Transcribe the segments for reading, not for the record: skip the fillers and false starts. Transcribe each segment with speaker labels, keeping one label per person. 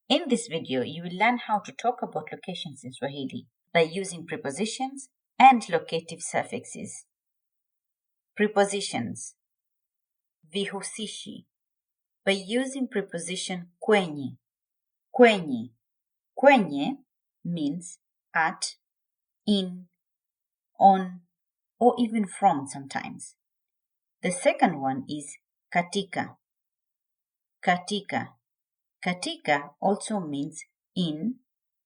Speaker 1: In this video, you will learn how to talk about locations in Swahili by using prepositions and locative suffixes. Prepositions. Vihusishi. By using preposition kwenye. Kwenye. Kwenye means at, in, on, or even from sometimes. The second one is katika. Katika. Katika also means in,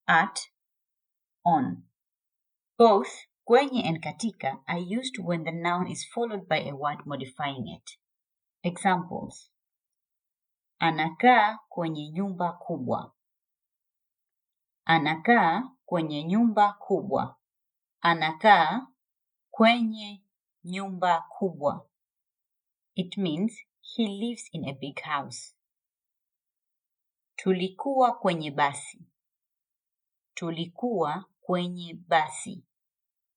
Speaker 1: at, on. Both kwenye and katika are used when the noun is followed by a word modifying it. Examples. Anakaa kwenye nyumba kubwa. Anakaa kwenye nyumba kubwa. Anakaa kwenye nyumba kubwa. It means he lives in a big house. Tulikuwa kwenye basi. Tulikuwa kwenye basi.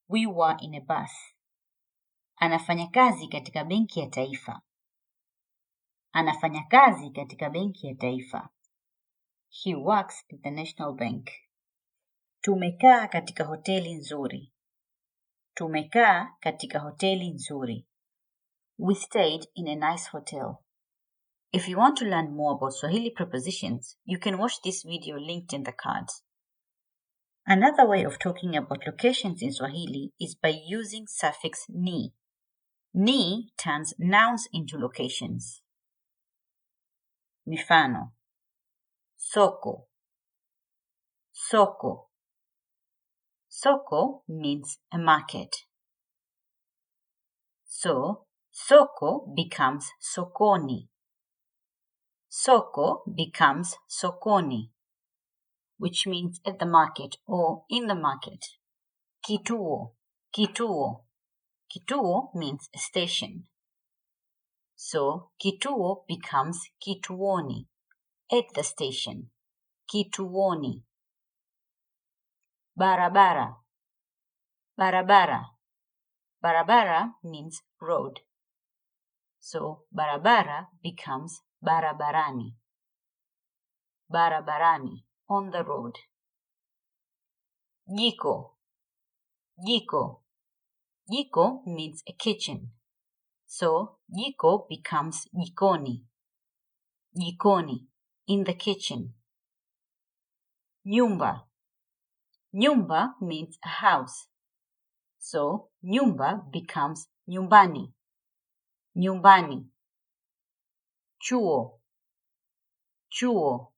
Speaker 1: We were in a bus. Anafanya kazi katika benki ya taifa. Anafanya kazi katika benki ya taifa. He works at the National Bank. Tumekaa katika hoteli nzuri. Tumekaa katika hoteli nzuri. We stayed in a nice hotel. If you want to learn more about Swahili prepositions, you can watch this video linked in the cards. Another way of talking about locations in Swahili is by using suffix ni. Ni turns nouns into locations. Mifano. Soko. Soko. Soko means a market. So, soko becomes sokoni. Soko becomes sokoni, which means at the market or in the market. Kituo. Kituo. Kituo means a station. So, kituo becomes kituoni, at the station. Kituoni. Barabara. Barabara. Barabara means road. So, barabara becomes barabarani. Barabarani, on the road. Jiko. Jiko. Jiko means a kitchen. So, jiko becomes jikoni. Jikoni, in the kitchen. Nyumba. Nyumba means a house. So, nyumba becomes nyumbani. Nyumbani. Chuo. Chuo.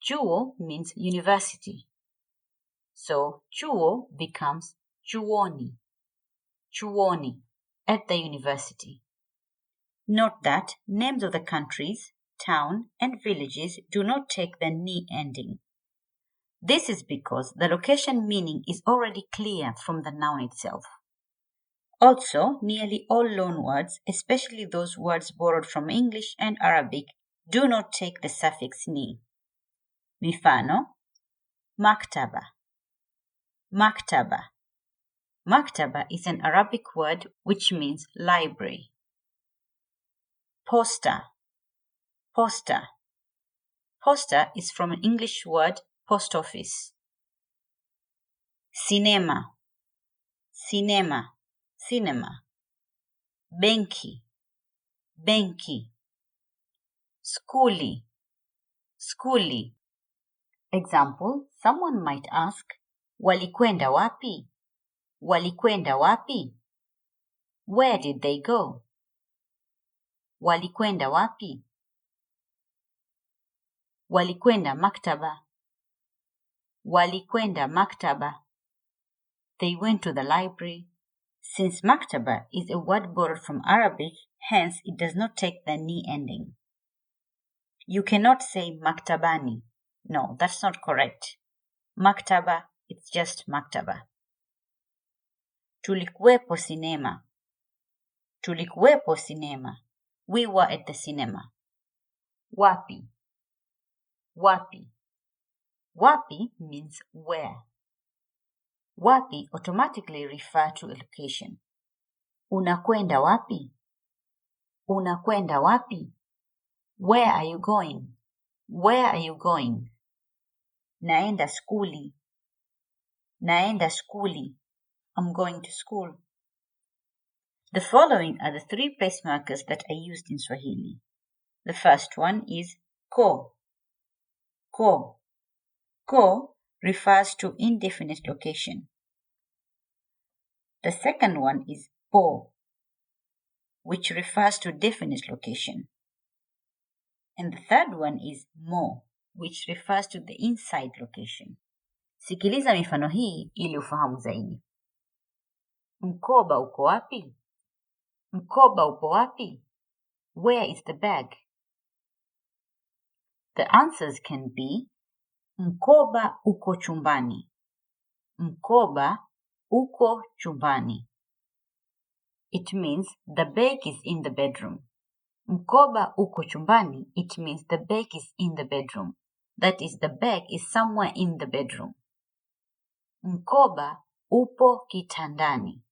Speaker 1: Chuo means university. So, chuo becomes chuoni. Chuoni, at the university. Note that names of the countries, town, and villages do not take the ni ending. This is because the location meaning is already clear from the noun itself. Also, nearly all loanwords, especially those words borrowed from English and Arabic, do not take the suffix ni. Mifano. Maktaba. Maktaba. Maktaba is an Arabic word which means library. Posta. Posta. Posta is from an English word post office. Cinema. Cinema. Cinema. Benki. Benki. Skuli. Skuli. Example, someone might ask, walikwenda wapi? Walikwenda wapi? Where did they go? Walikwenda wapi? Walikwenda maktaba. Walikwenda maktaba. They went to the library. Since maktaba is a word borrowed from Arabic, hence it does not take the ni ending. You cannot say maktabani. No, that's not correct. Maktaba, it's just maktaba. Tulikuwepo cinema. Tulikuwepo cinema. We were at the cinema. Wapi. Wapi. Wapi means where. Wapi automatically refer to a location. Unakwenda wapi? Unakwenda wapi? Where are you going? Where are you going? Naenda skuli. Naenda skuli. I'm going to school. The following are the 3 place markers that are used in Swahili. The first one is ko. Ko. Ko refers to indefinite location. The second one is po, which refers to definite location. And the third one is mo, which refers to the inside location. Sikiliza mifano hii ili ufahamu zaidi. Mkoba uko wapi? Mkoba upo wapi? Where is the bag? The answers can be mkoba uko chumbani. Mkoba uko chumbani. It means the bag is in the bedroom. Mkoba uko chumbani, it means the bag is in the bedroom. That is, the bag is somewhere in the bedroom. Mkoba upo kitandani.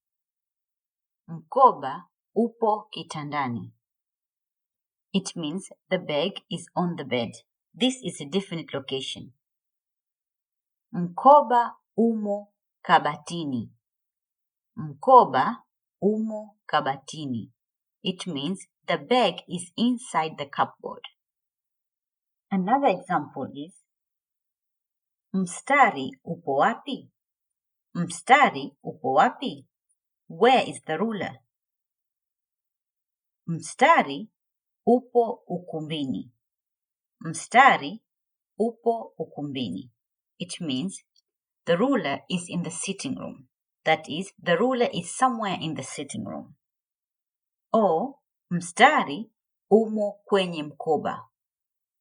Speaker 1: Mkoba upo kitandani. It means the bag is on the bed. This is a definite location. Mkoba umo kabatini. Mkoba umo kabatini. It means the bag is inside the cupboard. Another example is mstari upo wapi? Mstari upo wapi? Where is the ruler? Mstari upo ukumbini. Mstari upo ukumbini. It means the ruler is in the sitting room. That is, the ruler is somewhere in the sitting room. Or mstari umo kwenye mkoba.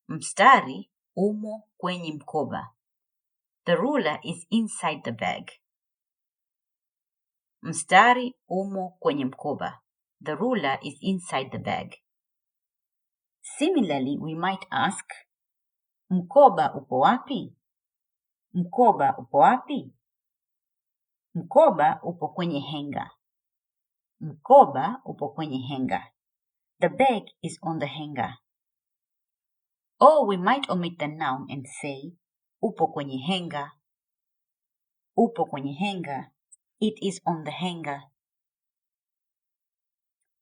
Speaker 1: Mstari umo kwenye mkoba. The ruler is inside the bag. Mstari umo kwenye mkoba. The ruler is inside the bag. Similarly, we might ask, mkoba upo wapi? Mkoba upo wapi? Mkoba upo kwenye hanger. Mkoba upo kwenye hanger. The bag is on the hanger. Or we might omit the noun and say, upo kwenye hanger. Upo kwenye hanger. It is on the hanger.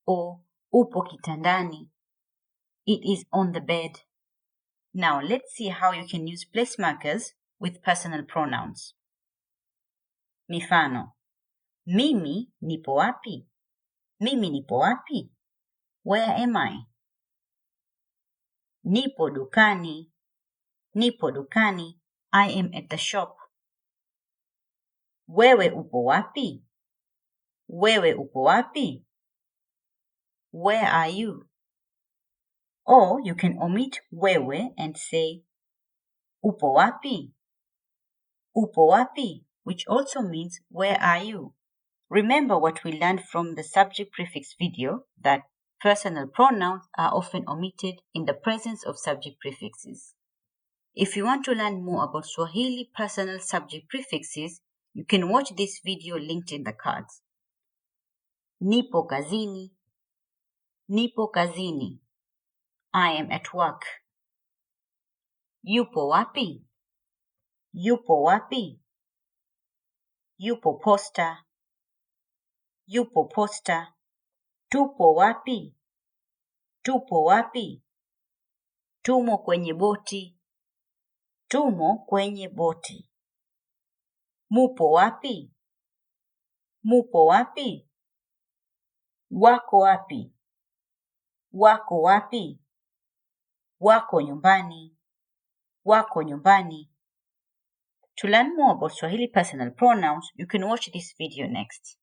Speaker 1: Or upo kitandani. It is on the bed. Now let's see how you can use place markers with personal pronouns. Mifano. Mimi nipo wapi? Mimi nipo wapi? Where am I? Nipo dukani. Nipo dukani. I am at the shop. Wewe upo wapi? Wewe upo wapi? Where are you? Or you can omit wewe and say upo wapi? Upo wapi? Which also means where are you? Remember what we learned from the subject prefix video, that personal pronouns are often omitted in the presence of subject prefixes. If you want to learn more about Swahili personal subject prefixes, you can watch this video linked in the cards. Nipo kazini. Nipo kazini. I am at work. Yupo wapi? Yupo wapi? Yupo posta. Yupo posta. Tupo wapi? Tupo wapi? Tumo kwenye boti. Tumo kwenye boti. Mupo wapi? Mupo wapi? Wako wapi? Wako wapi? Wako nyumbani. Wako nyumbani. To learn more about Swahili personal pronouns, you can watch this video next.